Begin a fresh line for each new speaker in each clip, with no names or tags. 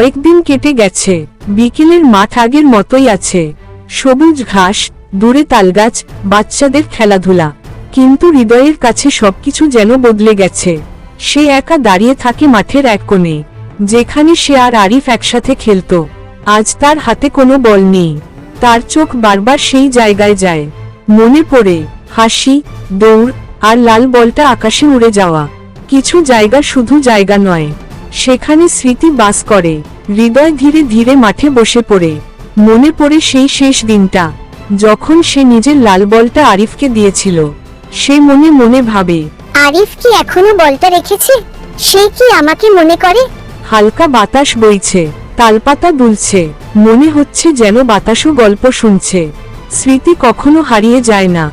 কয়েকদিন কেটে গেছে। বিকেলের মাঠ আগের মতোই আছে, সবুজ ঘাস, দূরে তালগাছ, বাচ্চাদের খেলাধুলা। কিন্তু হৃদয়ের কাছে সবকিছু যেন বদলে গেছে। সে একা দাঁড়িয়ে থাকে মাঠের এক কোণে, যেখানে সে আর আরিফ একসাথে খেলতো। আজ তার হাতে কোনো বল নেই। তার চোখ বারবার সেই জায়গায় যায়। মনে পড়ে হাসি, দৌড়, আর লাল বলটা আকাশে উড়ে যাওয়া। কিছু জায়গা শুধু জায়গা নয়, সেখানে স্মৃতি বাস করে। হৃদয় ধীরে ধীরে মাঠে বসে পড়ে। মনে পড়ে সেই শেষ দিনটা, যখন সে নিজের লাল বলটা আরিফকে দিয়েছিল। সে মনে মনে ভাবে,
আরিফ কি এখনো বলটা রেখেছে? সে কি আমাকে মনে করে?
হালকা বাতাস বইছে, তালপাতা দুলছে, মনে হচ্ছে যেন বাতাসও গল্প শুনছে। স্মৃতি কখনো হারিয়ে যায় না,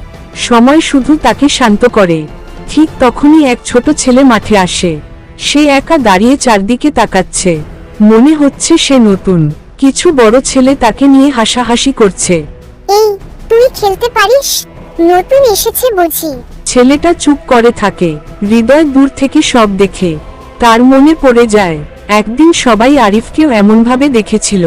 সময় শুধু তাকে শান্ত করে। ঠিক তখনই এক ছোট ছেলে মাঠে আসে। সে একা দাঁড়িয়ে চারদিকে তাকাচ্ছে, মনে হচ্ছে সে নতুন। কিছু বড় ছেলে তাকে নিয়ে হাসাহাসি করছে।
এই, তুই খেলতে পারিস? নতুন এসেছে বুঝি?
ছেলেটা চুপ করে থাকে। হৃদয় দূর থেকে সব দেখে। তার মনে পড়ে যায়, একদিন সবাই আরিফকেও এমনভাবে দেখেছিল।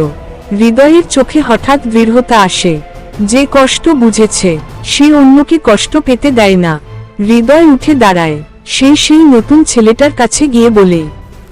হৃদয়ের চোখে হঠাৎ দৃঢ়তা আসে। যে কষ্ট বুঝেছে, সে অন্যকে কষ্ট পেতে দেয় না। হৃদয় উঠে দাঁড়ায়। সে সেই নতুন ছেলেটার কাছে গিয়ে বলে,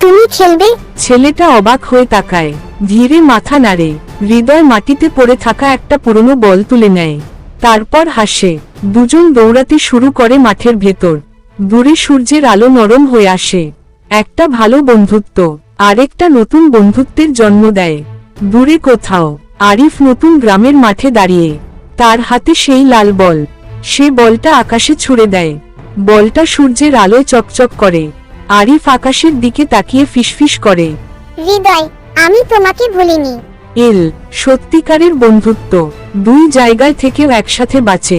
তুমি খেলবে?
ছেলেটা অবাক হয়ে তাকায়, ধীরে মাথা নাড়ে। হৃদয় মাটিতে পড়ে থাকা একটা পুরনো বল তুলে নেয়, তারপর হাসে। দুজন দৌড়াতে শুরু করে মাঠের ভেতর। দূরে সূর্যের আলো নরম হয়ে আসে। একটা ভালো বন্ধুত্ব আরেকটা নতুন বন্ধুত্বের জন্ম দেয়। দূরে কোথাও আরিফ নতুন গ্রামের মাঠে দাঁড়িয়ে, তার হাতে সেই লাল বল। সে বলটা আকাশে ছুড়ে দেয়। বলটা সূর্যের আলোয় চকচক করে। আরিফ আকাশের দিকে তাকিয়ে ফিসফিস করে,
হৃদয়, আমি তোমাকে ভুলিনি।
সত্যিকারের বন্ধুত্ব দুই জায়গায় থেকেও একসাথে বাঁচে।